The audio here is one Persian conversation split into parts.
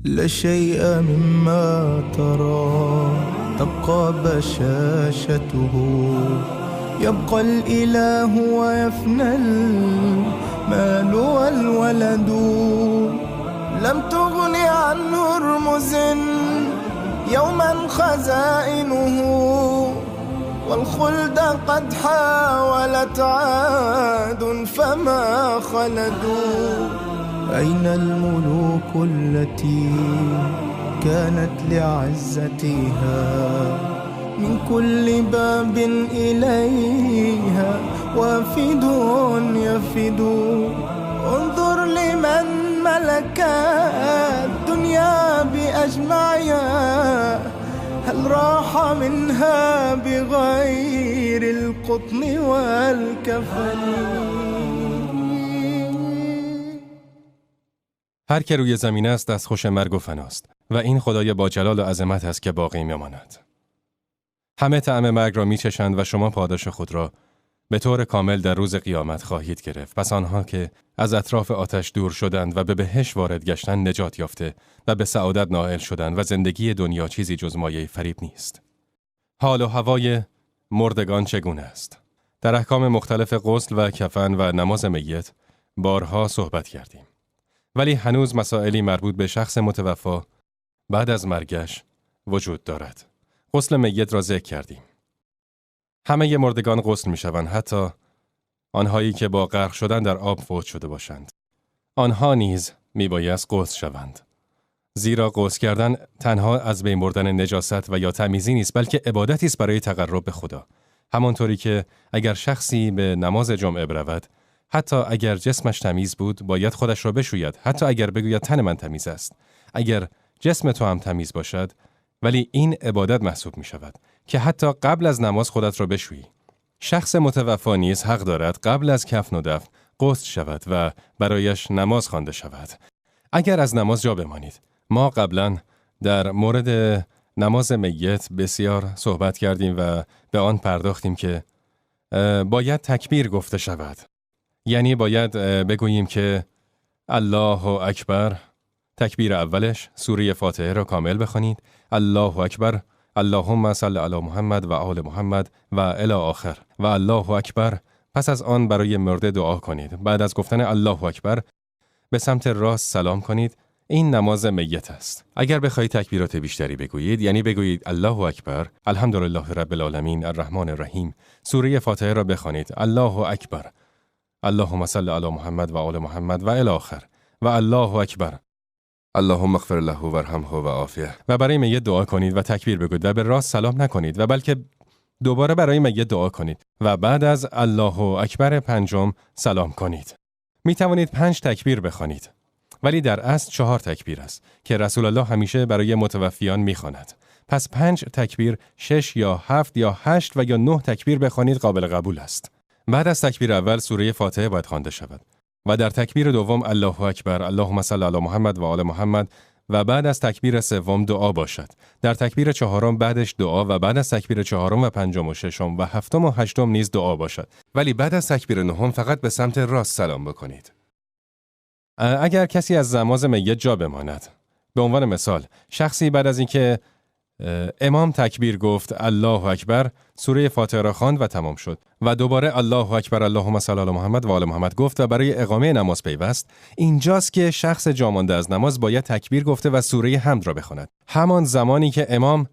لا شيء مما ترى تبقى بشاشته، يبقى الإله ويفنى المال والولد. لم تغن عن هرمز يوما خزائنه، والخلد قد حاولت عاد فما خلدوا. أين الملوك التي كانت لعزتها من كل باب إليها وافد يفد؟ انظر لمن ملك الدنيا بأجمعها، هل راح منها بغير القطن والكفن؟ هر که روی زمین است دستخوش مرگ و فناست و این خدای با جلال و عظمت است که باقی میماند. همه طعم مرگ را میچشند و شما پاداش خود را به طور کامل در روز قیامت خواهید گرفت. پس آنها که از اطراف آتش دور شدند و به بهشت وارد گشتند نجات یافته و به سعادت نائل شدند و زندگی دنیا چیزی جز مایه فریب نیست. حال و هوای مردگان چگونه است؟ در احکام مختلف غسل و کفن و نماز میت بارها صحبت کردیم. ولی هنوز مسائلی مربوط به شخص متوفی بعد از مرگش وجود دارد. غسل میت را ذکر کردیم. همه مردگان غسل می شوند، حتی آنهایی که با غرق شدن در آب فوت شده باشند. آنها نیز می بایست غسل شوند. زیرا غسل کردن تنها از بین بردن نجاست و یا تمیزی نیست، بلکه عبادتی است برای تقرب به خدا. همانطوری که اگر شخصی به نماز جمعه برود، حتی اگر جسمش تمیز بود، باید خودش را بشوید، حتی اگر بگوید تن من تمیز است. اگر جسم تو هم تمیز باشد، ولی این عبادت محسوب می شود که حتی قبل از نماز خودت را بشویی. شخص متوفی نیز حق دارد قبل از کفن و دفن غسل شود و برایش نماز خوانده شود. اگر از نماز جا بمانید، ما قبلا در مورد نماز میت بسیار صحبت کردیم و به آن پرداختیم که باید تکبیر گفته شود. یعنی باید بگوییم که الله اکبر، تکبیر اولش سوره فاتحه را کامل بخوانید، الله اکبر، اللهم صل علی محمد و آل محمد و الی آخر و الله اکبر. پس از آن برای مرده دعا کنید. بعد از گفتن الله اکبر به سمت راست سلام کنید. این نماز میت است. اگر بخواهید تکبیرات بیشتری بگویید، یعنی بگویید الله اکبر، الحمدلله رب العالمین الرحمن الرحیم، سوره فاتحه را بخوانید، الله اکبر، اللهم صل علی محمد و آل محمد و الی آخر و الله اکبر، اللهم اغفر له وارحمه و عافیه. و برای میت دعا کنید و تکبیر بگویید و به راست سلام نکنید و بلکه دوباره برای میت دعا کنید و بعد از الله اکبر پنجم سلام کنید. می توانید 5 تکبیر بخوانید، ولی در اصل 4 تکبیر است که رسول الله همیشه برای متوفیان می‌خواند. پس 5 تکبیر، 6 یا 7 یا 8 و یا 9 تکبیر بخوانید قابل قبول است. بعد از تکبیر اول سوره فاتحه باید خوانده شود و در تکبیر دوم الله اکبر، اللهم صل علی محمد و آل محمد و بعد از تکبیر سوم دعا باشد. در تکبیر چهارم بعدش دعا و بعد از تکبیر چهارم و پنجم و ششم و هفتم و هشتم نیز دعا باشد. ولی بعد از تکبیر نهم فقط به سمت راست سلام بکنید. اگر کسی از نماز میت جا بماند، به عنوان مثال شخصی بعد از اینکه امام تکبیر گفت الله اکبر، سوره فاتحه را خواند و تمام شد و دوباره الله اکبر اللهم صل علی محمد و آل محمد گفت و برای اقامه نماز پیوست، اینجاست که شخص جا مانده از نماز باید تکبیر گفته و سوره حمد را بخواند، همان زمانی که امام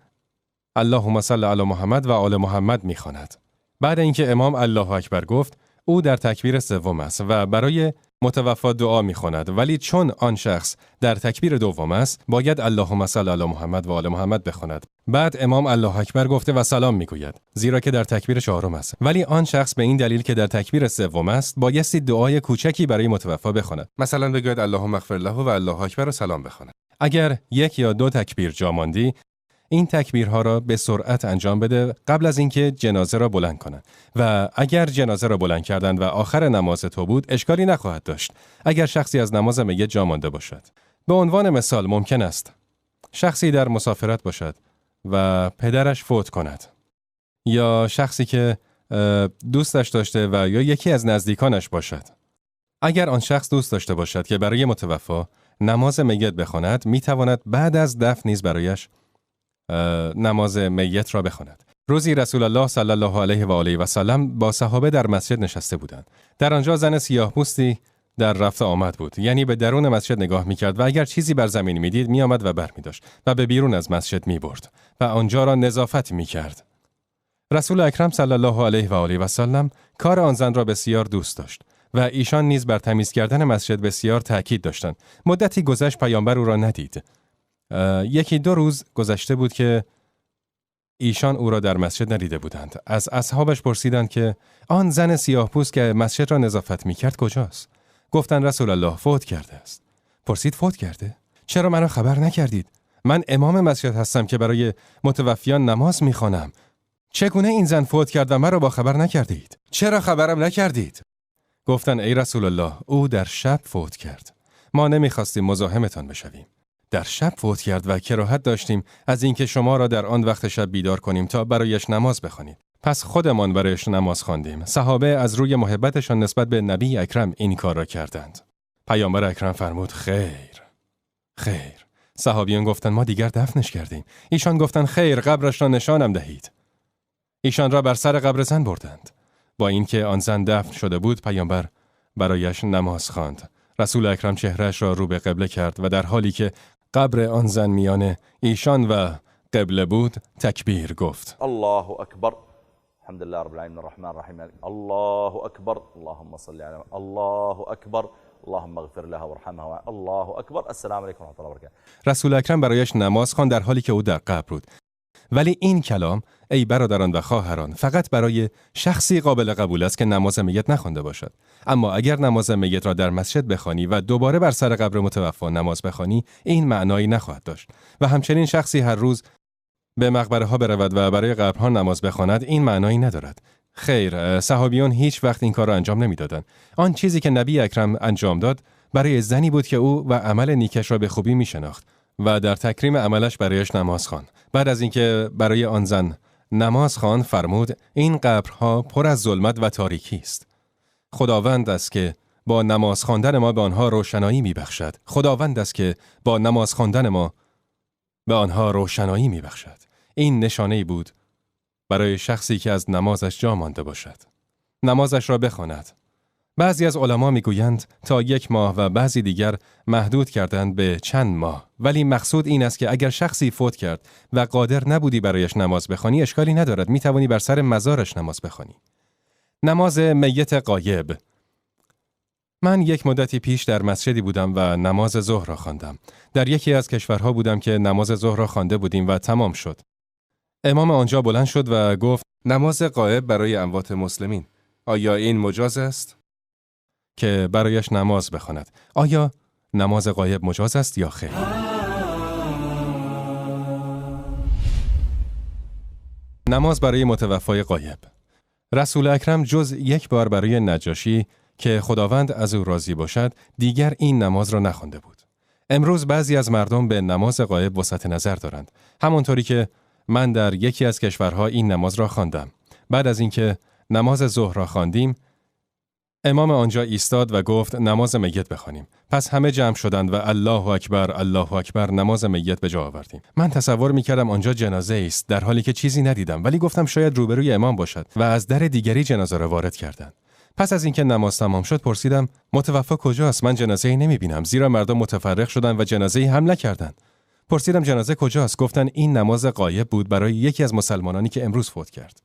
اللهم صل علی محمد و آل محمد میخواند. بعد اینکه امام الله اکبر گفت، او در تکبیر سوم است و برای متوفی دعا می‌خواند، ولی چون آن شخص در تکبیر دوم است باید اللهم صل علی محمد و آل محمد بخواند. بعد امام الله اکبر گفته و سلام میگوید، زیرا که در تکبیر چهارم است. ولی آن شخص به این دلیل که در تکبیر سوم است بایستی دعای کوچکی برای متوفی بخواند، مثلا بگوید اللهم اغفر له و الله اکبر و سلام بخواند. اگر 1 یا 2 تکبیر جا ماندی، این تکبیرها را به سرعت انجام بده قبل از اینکه جنازه را بلند کنند و اگر جنازه را بلند کردند و آخر نماز تو بود اشکالی نخواهد داشت اگر شخصی از نماز میت جا مانده باشد. به عنوان مثال ممکن است شخصی در مسافرت باشد و پدرش فوت کند، یا شخصی که دوستش داشته و یا یکی از نزدیکانش باشد. اگر آن شخص دوست داشته باشد که برای متوفی نماز میت بخواند، میتواند بعد از دفن نیز برایش نماز میت را بخواند. روزی رسول الله صلی الله علیه و آله و سلم با صحابه در مسجد نشسته بودند. در آنجا زن سیاه‌پوستی در رفت آمد بود، یعنی به درون مسجد نگاه میکرد و اگر چیزی بر زمین میدید میآمد و برمی‌داشت و به بیرون از مسجد میبرد و آنجا را نظافت میکرد. رسول اکرم صلی الله علیه و آله و سلم کار آن زن را بسیار دوست داشت و ایشان نیز بر تمیز کردن مسجد بسیار تأکید داشتند. مدتی گذشت، پیامبر او را ندید. یکی دو روز گذشته بود که ایشان او را در مسجد ندیده بودند. از اصحابش پرسیدند که آن زن سیاه‌پوست که مسجد را نظافت میکرد کجاست؟ گفتند رسول الله فوت کرده است. پرسید فوت کرده؟ چرا مرا خبر نکردید؟ من امام مسجد هستم که برای متوفیان نماز میخوانم. چگونه این زن فوت کرد و مرا با خبر نکردید؟ چرا خبرم نکردید؟ گفتند ای رسول الله او در شب فوت کرد. ما نمیخواستیم مزاحمتان بشویم. در شب فوت کرد و کراهت داشتیم از اینکه شما را در آن وقت شب بیدار کنیم تا برایش نماز بخوانید. پس خودمان برایش نماز خواندیم. صحابه از روی محبتشان نسبت به نبی اکرم این کار را کردند. پیامبر اکرم فرمود خیر. صحابیان گفتند ما دیگر دفنش کردیم. ایشان گفتند خیر، قبرش را نشانم دهید. ایشان را بر سر قبر زن بردند. با اینکه آن زن دفن شده بود، پیامبر برایش نماز خواند. رسول اکرم چهرهش را رو به قبله کرد و در حالی که قبر آن زن میان ایشان و قبله بود تکبیر گفت. الله اکبر. الحمد لله رب العالمین الرحمن الرحیم. الله اکبر. اللهم صل علی الله اکبر. اللهم اغفر لها وارحمها. الله اکبر. السلام علیکم و رحمت الله و برکاته. رسول اکرم برایش نماز خواند در حالی که او در قبر بود. ولی این کلام ای برادران و خواهران فقط برای شخصی قابل قبول است که نماز میت نخوانده باشد. اما اگر نماز میت را در مسجد بخوانی و دوباره بر سر قبر متوفی نماز بخوانی، این معنایی نخواهد داشت. و همچنین شخصی هر روز به مقبره ها برود و برای قبرها نماز بخواند، این معنایی ندارد. خیر، صحابیون هیچ وقت این کار را انجام نمیدادند. آن چیزی که نبی اکرم انجام داد برای زنی بود که او و عمل نیکش را به خوبی میشناخت و در تکریم عملش برایش نماز خواند. بعد از اینکه برای آن زن نماز خواند فرمود این قبرها پر از ظلمت و تاریکی است. خداوند است که با نماز خواندن ما به آنها روشنایی میبخشد. خداوند است که با نماز خواندن ما به آنها روشنایی میبخشد. این نشانه‌ای بود برای شخصی که از نمازش جا مانده باشد. نمازش را بخواند. بعضی از علما میگویند تا 1 ماه و بعضی دیگر محدود کردند به چند ماه. ولی مقصود این است که اگر شخصی فوت کرد و قادر نبودی برایش نماز بخوانی، اشکالی ندارد، میتوانی بر سر مزارش نماز بخوانی. نماز میت غایب. من یک مدتی پیش در مسجدی بودم و نماز ظهر را خواندم. در یکی از کشورها بودم که نماز ظهر را خوانده بودیم و تمام شد. امام آنجا بلند شد و گفت نماز غایب برای اموات مسلمین. آیا این مجاز است که برایش نماز بخواند؟ آیا نماز غایب مجاز است یا خیر؟ نماز برای متوفای غایب. رسول اکرم جز 1 بار برای نجاشی که خداوند از او راضی باشد دیگر این نماز را نخوانده بود. امروز بعضی از مردم به نماز غایب وسعت نظر دارند. همانطوری که من در یکی از کشورها این نماز را خواندم. بعد از اینکه نماز ظهر را خواندیم، امام آنجا ایستاد و گفت نماز میت بخوانیم. پس همه جمع شدند و الله اکبر الله اکبر نماز میت به جا آوردیم. من تصور میکردم آنجا جنازه است، در حالی که چیزی ندیدم، ولی گفتم شاید روبروی امام باشد و از در دیگری جنازه را وارد کردند. پس از اینکه نماز تمام شد پرسیدم متوفی کجاست؟ من جنازه‌ای نمیبینم، زیرا مردم متفرق شدند و جنازه‌ای هم نکردند. پرسیدم جنازه کجاست؟ گفتن این نماز غایب بود برای یکی از مسلمانانی که امروز فوت کرد.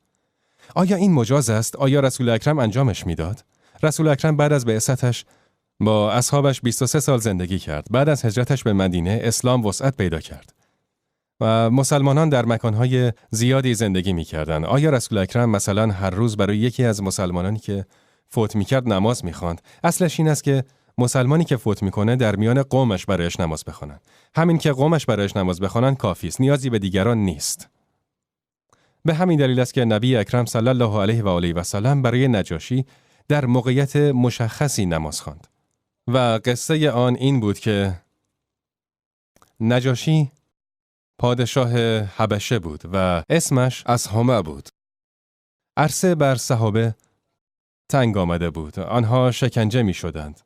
آیا این مجاز است؟ آیا رسول اکرم انجامش میداد؟ رسول اکرم بعد از بعثتش با اصحابش 23 سال زندگی کرد. بعد از هجرتش به مدینه اسلام وسعت پیدا کرد و مسلمانان در مکانهای زیادی زندگی می‌کردند. آیا رسول اکرم مثلا هر روز برای یکی از مسلمانانی که فوت می‌کرد نماز می‌خواند؟ اصلش این است که مسلمانی که فوت می‌کنه در میان قومش برایش نماز بخونن. همین که قومش برایش نماز بخونن کافی است، نیازی به دیگران نیست. به همین دلیل است که نبی اکرم صلی الله علیه و آله و سلم برای نجاشی در موقعیت مشخصی نماز خواند. و قصه آن این بود که نجاشی پادشاه حبشه بود و اسمش اسهمه بود. عرصه بر صحابه تنگ آمده بود. آنها شکنجه می شدند.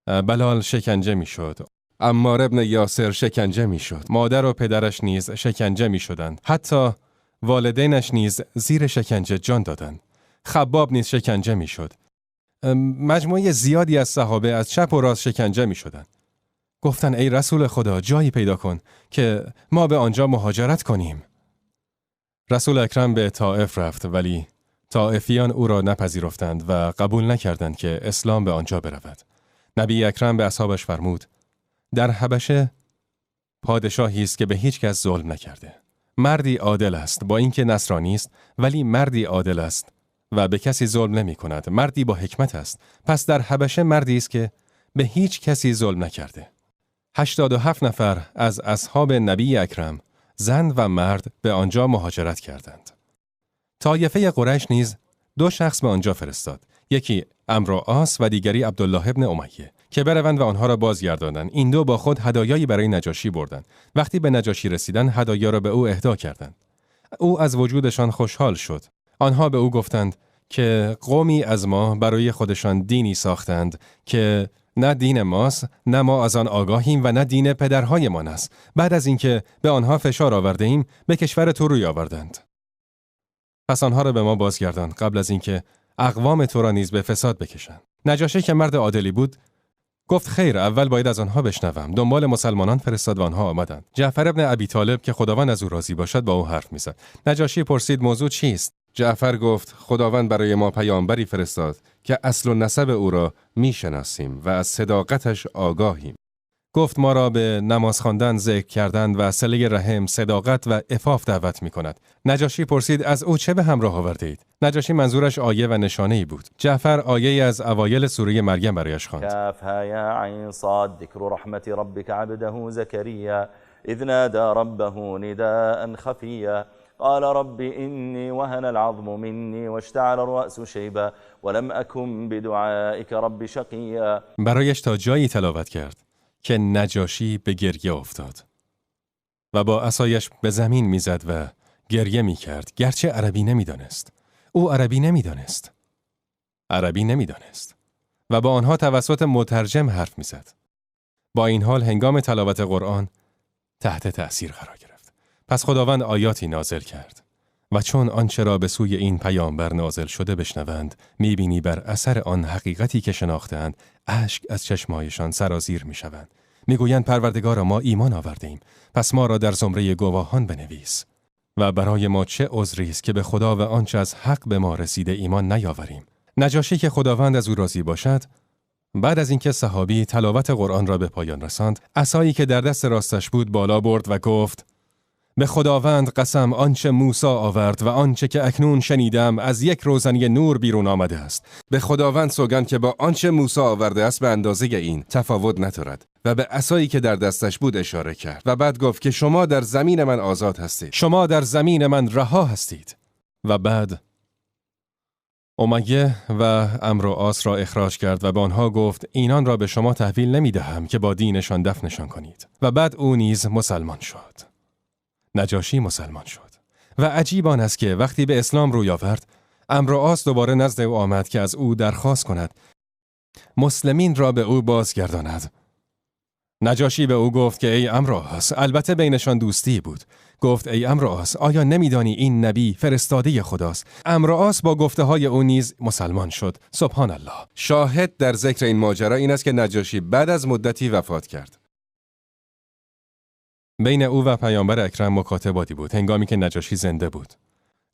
بلال شکنجه می شد. عمار ابن یاسر شکنجه میشد. مادر و پدرش نیز شکنجه میشدند. حتی والدینش نیز زیر شکنجه جان دادند. خباب نیز شکنجه میشد. مجموعه زیادی از صحابه از چپ و راست شکنجه میشدند. گفتن ای رسول خدا جایی پیدا کن که ما به آنجا مهاجرت کنیم. رسول اکرم به طائف رفت ولی طائفیان او را نپذیرفتند و قبول نکردند که اسلام به آنجا برود. نبی اکرم به اصحابش فرمود در حبشه پادشاهی است که به هیچ کس ظلم نکرده. مردی عادل است با اینکه نصرانی است ولی مردی عادل است و به کسی ظلم نمی کند. مردی با حکمت است. پس در حبشه مردی است که به هیچ کسی ظلم نکرده. 87 نفر از اصحاب نبی اکرم زن و مرد به آنجا مهاجرت کردند. طایفه قریش نیز 2 شخص به آنجا فرستاد. یکی عمرو عاص و دیگری عبدالله ابن امیه که بروند و آنها را بازگردانند. این 2 با خود هدایایی برای نجاشی بردند. وقتی به نجاشی رسیدند هدایا را به او اهدا کردند. او از وجودشان خوشحال شد. آنها به او گفتند که قومی از ما برای خودشان دینی ساختند که نه دین ماست، نه ما از آن آگاهیم و نه دین پدرهایمان است. بعد از اینکه به آنها فشار آورده ایم به کشور تو روی آوردند. پس آنها را به ما بازگردان قبل از اینکه اقوام تو را نیز به فساد بکشند. نجاشی که مرد عادلی بود گفت خیر، اول باید از آنها بشنوم. دنبال مسلمانان فرستاد و آنها آمدند. جعفر ابن ابی طالب که خداوند از او راضی باشد با او حرف می‌زد. نجاشی پرسید موضوع چیست؟ جعفر گفت خداوند برای ما پیامبری فرستاد که اصل و نسب او را میشناسیم و از صداقتش آگاهیم. گفت ما را به نماز خواندن، ذکر کردن و صله رحم، صداقت و عفاف دعوت می‌کند. نجاشی پرسید از او چه به همراه آورده اید؟ نجاشی منظورش آیه و نشانه‌ای بود. جعفر آیه از اوایل سوره مریم برایش خواند. کافها یا عین صاد ذکر رحمت ربک عبده زکریا اذ نادى ربه نداء خفیا قال رب إني وهن العظم مني واشتعل الرأس شيبا ولم أكن بدعائك رب شقيا. برایش تا جایی تلاوت کرد که نجاشی به گریه افتاد و با عصایش به زمین میزد و گریه میکرد، گرچه عربی نمیدانست. او عربی نمیدانست و با آنها توسط مترجم حرف میزد. با این حال هنگام تلاوت قرآن تحت تأثیر قرار گرفت. پس خداوند آیاتی نازل کرد و چون آنچه را به سوی این پیامبر نازل شده بشنوند، میبینی بر اثر آن حقیقتی که شناختند اشک از چشمایشان سرازیر میشوند. میگویند پروردگارا ما ایمان آورده ایم، پس ما را در زمره گواهان بنویس و برای ما چه عذری است که به خدا و آنچه از حق به ما رسیده ایمان نیاوریم. نجاشی که خداوند از او راضی باشد، بعد از اینکه صحابی تلاوت قرآن را به پایان رساند، عصایی که در دست راستش بود بالا برد و گفت به خداوند قسم آنچه موسی آورد و آنچه که اکنون شنیدم از یک روزنی نور بیرون آمده است. به خداوند سوگند که با آنچه موسی آورده است به اندازه این تفاوت ندارد. و به عصایی که در دستش بود اشاره کرد و بعد گفت که شما در زمین من آزاد هستید، شما در زمین من رها هستید. و بعد امیه و عمرو عاص را اخراج کرد و به آنها گفت اینان را به شما تحویل نمیدهم که با دینشان دفنشان کنید. و بعد او نیز مسلمان شد. نجاشی مسلمان شد و عجیب آن است که وقتی به اسلام روی آورد، عمرو عاص دوباره نزد او آمد که از او درخواست کند مسلمین را به او بازگرداند. نجاشی به او گفت که ای عمرو عاص، البته بینشان دوستی بود، گفت ای عمرو عاص آیا نمیدانی این نبی فرستاده خداست؟ عمرو عاص با گفته های او نیز مسلمان شد. سبحان الله. شاهد در ذکر این ماجرا این است که نجاشی بعد از مدتی وفات کرد. بین او و پیامبر اکرم مکاتباتی بود هنگامی که نجاشی زنده بود.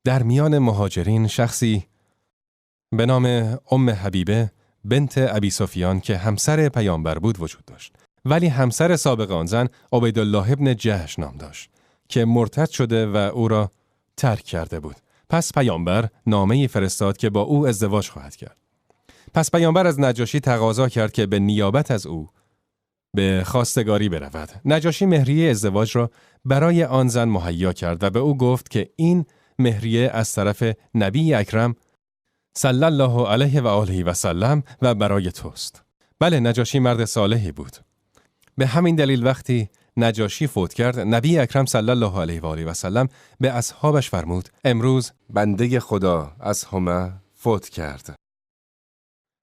در میان مهاجرین شخصی به نام ام حبیبه بنت ابی سفیان که همسر پیامبر بود وجود داشت، ولی همسر سابق آن زن عبیدالله ابن جحش نام داشت که مرتد شده و او را ترک کرده بود. پس پیامبر نامه‌ای فرستاد که با او ازدواج خواهد کرد. پس پیامبر از نجاشی تقاضا کرد که به نیابت از او به خواستگاری برود. نجاشی مهریه ازدواج را برای آن زن مهیا کرد و به او گفت که این مهریه از طرف نبی اکرم صلی الله علیه و آله و سلم و برای توست. بله، نجاشی مرد صالحی بود. به همین دلیل وقتی نجاشی فوت کرد، نبی اکرم صلی الله علیه و آله و سلم به اصحابش فرمود امروز بنده خدا از همه فوت کرد.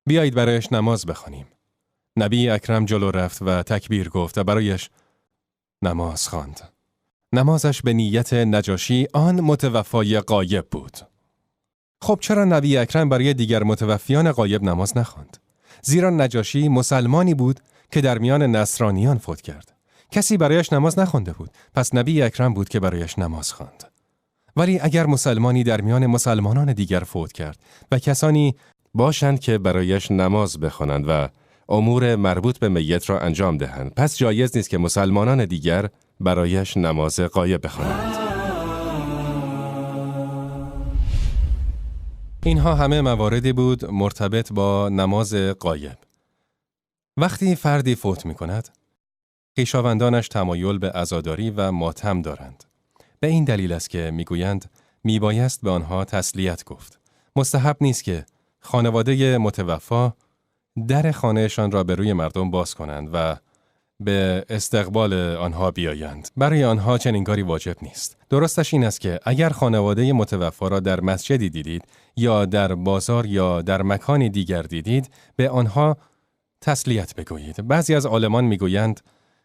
بیایید برایش نماز بخوانیم. نبی اکرم جلو رفت و تکبیر گفت و برایش نماز خواند. نمازش به نیت نجاشی آن متوفای غایب بود. خب چرا نبی اکرم برای دیگر متوفیان غایب نماز نخواند؟ زیرا نجاشی مسلمانی بود که در میان نصرانیان فوت کرد. کسی برایش نماز نخوانده بود، پس نبی اکرم بود که برایش نماز خواند. ولی اگر مسلمانی در میان مسلمانان دیگر فوت کرد و کسانی باشند که برایش نماز بخوانند و امور مربوط به میت را انجام دهند، پس جایز نیست که مسلمانان دیگر برایش نماز غایب بخوانند. اینها همه مواردی بود مرتبط با نماز غایب. وقتی فردی فوت می کند، خویشاوندانش تمایل به عزاداری و ماتم دارند. به این دلیل است که میگویند میبایست به آنها تسلیت گفت. مستحب نیست که خانواده متوفا در خانهشان را به روی مردم باز کنند و به استقبال آنها بیایند. برای آنها چنین کاری واجب نیست. درستش این است که اگر خانواده متوفا را در مسجدی دیدید یا در بازار یا در مکانی دیگر دیدید، به آنها تسلیت بگویید. بعضی از عالمان میگویند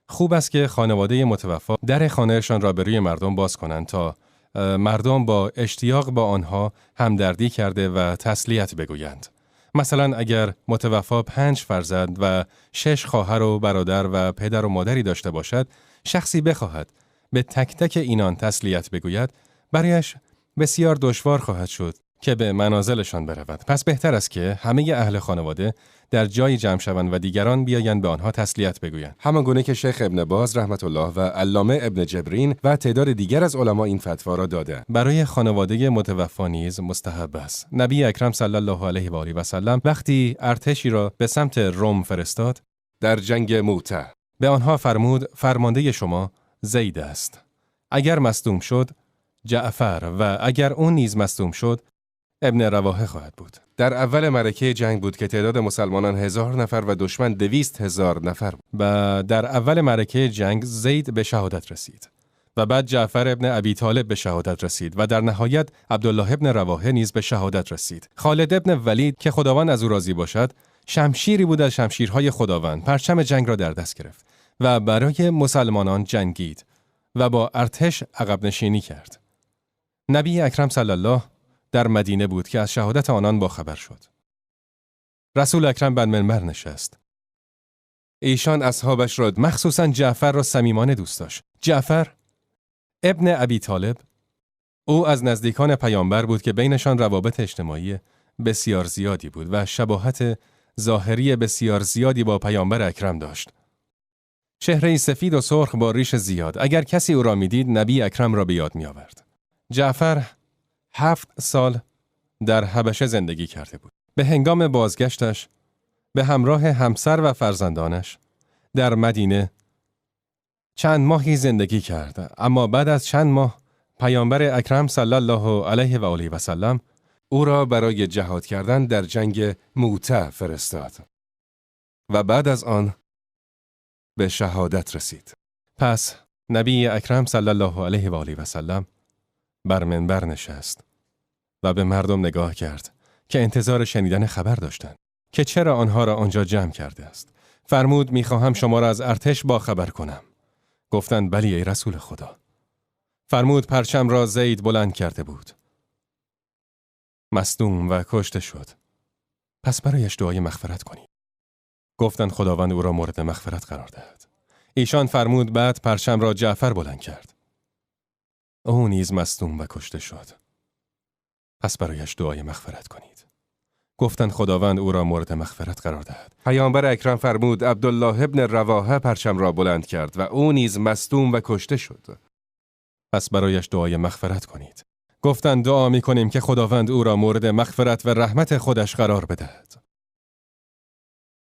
خوب است که خانواده متوفا در خانهشان را به روی مردم باز کنند تا مردم با اشتیاق با آنها همدردی کرده و تسلیت بگویند. مثلا اگر متوفا 5 فرزند و 6 خواهر و برادر و پدر و مادری داشته باشد، شخصی بخواهد به تک تک اینان تسلیت بگوید، برایش بسیار دشوار خواهد شد که به منازلشان برود. پس بهتر است که همه اهل خانواده در جای جمع شوند و دیگران بیایند به آنها تسلیت بگویند. همان گونه که شیخ ابن باز رحمت الله و علامه ابن جبرین و تعداد دیگر از علما این فتوا را داده. برای خانواده متوفا نیز مستحب است. نبی اکرم صلی الله علیه و آله و سلم وقتی ارتشی را به سمت روم فرستاد، در جنگ موته به آنها فرمود فرمانده شما زید است. اگر مصدوم شد جعفر و اگر اون نیز مصدوم شد ابن رواحه خواهد بود. در اول معرکه جنگ بود که تعداد مسلمانان 1000 نفر و دشمن 200,000 نفر بود. و در اول معرکه جنگ زید به شهادت رسید و بعد جعفر ابن ابی طالب به شهادت رسید و در نهایت عبدالله ابن رواحه نیز به شهادت رسید. خالد ابن ولید که خداوند از او راضی باشد، شمشیری بود از شمشیرهای خداوند، پرچم جنگ را در دست گرفت و برای مسلمانان جنگید و با ارتش عقب نشینی کرد. نبی اکرم صلی الله در مدینه بود که از شهادت آنان باخبر شد. رسول اکرم بر منبر نشست. ایشان اصحابش را مخصوصاً جعفر را صمیمانه دوست داشت. جعفر ابن ابی طالب، او از نزدیکان پیامبر بود که بینشان روابط اجتماعی بسیار زیادی بود و شباهت ظاهری بسیار زیادی با پیامبر اکرم داشت. چهره‌ای سفید و سرخ با ریش زیاد. اگر کسی او را میدید نبی اکرم را به یاد می آورد. جعفر 7 سال در حبشه زندگی کرده بود. به هنگام بازگشتش به همراه همسر و فرزندانش در مدینه چند ماهی زندگی کرد، اما بعد از چند ماه پیامبر اکرم صلی الله علیه و آله و سلم او را برای جهاد کردن در جنگ موته فرستاد و بعد از آن به شهادت رسید. پس نبی اکرم صلی الله علیه و آله و سلم بر منبر نشست و به مردم نگاه کرد که انتظار شنیدن خبر داشتند که چرا آنها را آنجا جمع کرده است. فرمود میخواهم شما را از ارتش با خبر کنم. گفتند بلی ای رسول خدا. فرمود پرچم را زید بلند کرده بود. مصدوم و کشته شد. پس برایش دعای مغفرت کنید. گفتند خداوند او را مورد مغفرت قرار دهد. ایشان فرمود بعد پرچم را جعفر بلند کرد. او نیز مصدوم و کشته شد. پس برایش دعای مغفرت کنید. گفتند خداوند او را مورد مغفرت قرار دهد. پیامبر اکرم فرمود عبدالله ابن رواحه پرچم را بلند کرد و او نیز مصدوم و کشته شد. پس برایش دعای مغفرت کنید. گفتند دعا می کنیم که خداوند او را مورد مغفرت و رحمت خودش قرار بدهد.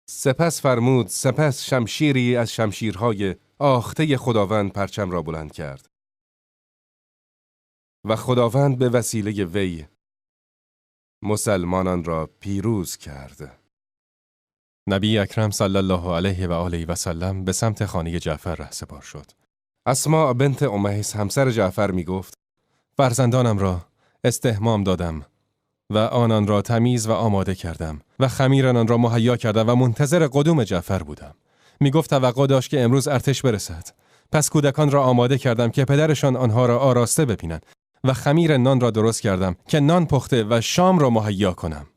سپس فرمود سپس شمشیری از شمشیرهای آخته خداوند پرچم را بلند کرد و خداوند به وسیله وی مسلمانان را پیروز کرد. نبی اکرم صلی الله علیه و آله و سلم به سمت خانه جعفر رهسپار شد. اسماء بنت امیس همسر جعفر می گفت فرزندانم را استحمام دادم و آنان را تمیز و آماده کردم و خمیر آنان را مهیا کردم و منتظر قدوم جعفر بودم. می گفت توقع داشت که امروز ارتش برسد. پس کودکان را آماده کردم که پدرشان آنها را آراسته ببینند و خمیر نان را درست کردم که نان پخته و شام را مهیا کنم.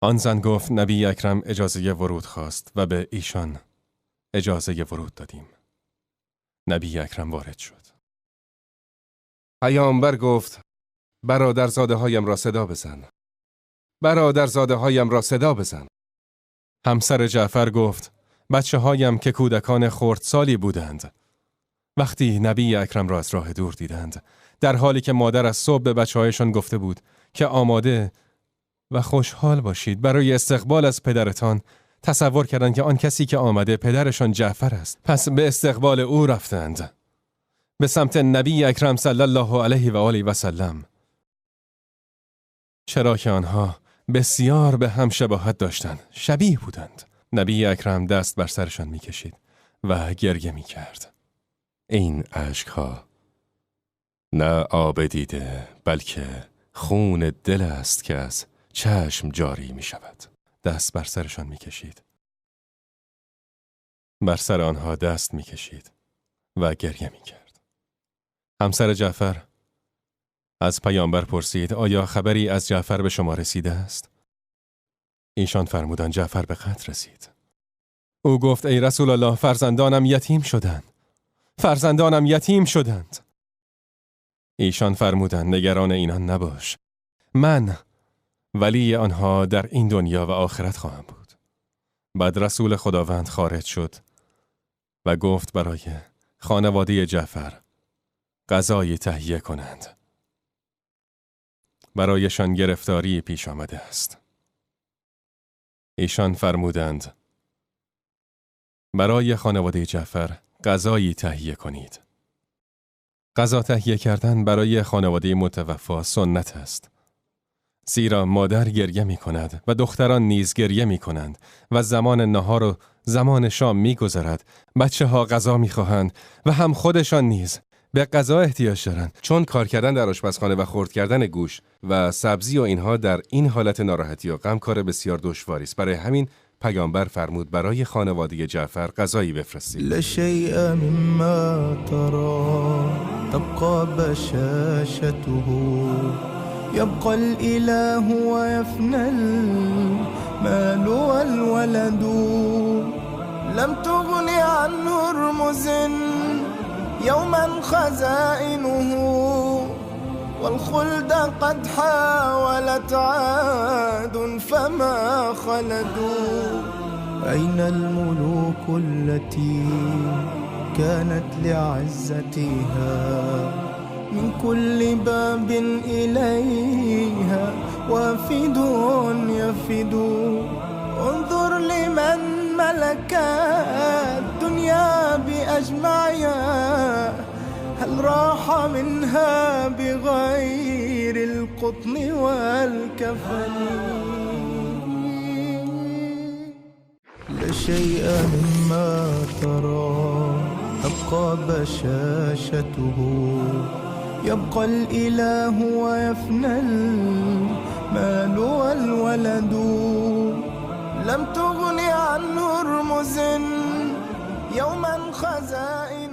آن زن گفت نبی اکرم اجازه ورود خواست و به ایشان اجازه ورود دادیم. نبی اکرم وارد شد. پیامبر گفت برادرزاده هایم را صدا بزن. برادرزاده هایم را صدا بزن. همسر جعفر گفت بچه هایم که کودکان خردسالی بودند. وقتی نبی اکرم را از راه دور دیدند، در حالی که مادر از صبح به بچه هایشان گفته بود که آماده و خوشحال باشید برای استقبال از پدرتان، تصور کردند که آن کسی که آمده پدرشان جعفر است. پس به استقبال او رفتند به سمت نبی اکرم صلی الله علیه و آله و سلم، چرا که آنها بسیار به هم شباهت داشتند، شبیه بودند. نبی اکرم دست بر سرشان می کشید و گریه می کرد. این اشکها نه آب دیده بلکه خون دل است که از چشم جاری می شود. دست بر سرشان می کشید. بر سر آنها دست می کشید و گریه می کرد. همسر جعفر از پیامبر پرسید آیا خبری از جعفر به شما رسیده است؟ ایشان فرمودند جعفر به قتل رسید. او گفت ای رسول الله فرزندانم یتیم شدند. فرزندانم یتیم شدند. ایشان فرمودند نگران اینان نباش. من ولی آنها در این دنیا و آخرت خواهم بود. بعد رسول خداوند خارج شد و گفت برای خانواده جعفر غذایی تهیه کنند. برایشان گرفتاری پیش آمده است. ایشان فرمودند برای خانواده جعفر غذایی تهیه کنید. غذا تهیه کردن برای خانواده متوفا سنت است. زیرا مادر گریه می کند و دختران نیز گریه می کنند و زمان نهار و زمان شام می گذرد. بچه ها غذا می خواهند و هم خودشان نیز به غذا احتیاج دارند، چون کار کردن در آشپزخانه و خرد کردن گوشت و سبزی و اینها در این حالت ناراحتی و غم کار بسیار دشواری است. برای همین پیامبر فرمود برای خانواده جعفر غذایی بفرستید. لشیء مما ترى تبقى بشاشته يبقى الإله ويفنى المال والولد لم تغن عنه رمز يوما خزائنه والخلد قد حاولت عاد فما خلدوا أين الملوك التي كانت لعزتها من كل باب إليها وافد يفد انظر لمن ملك الدنيا بأجمعها هل راح منها بغير القطن والكفن لا شيء مما ترى تبقى بشاشته يبقى الإله ويفنى المال والولد لم تغن عنه رمز يوما خزائن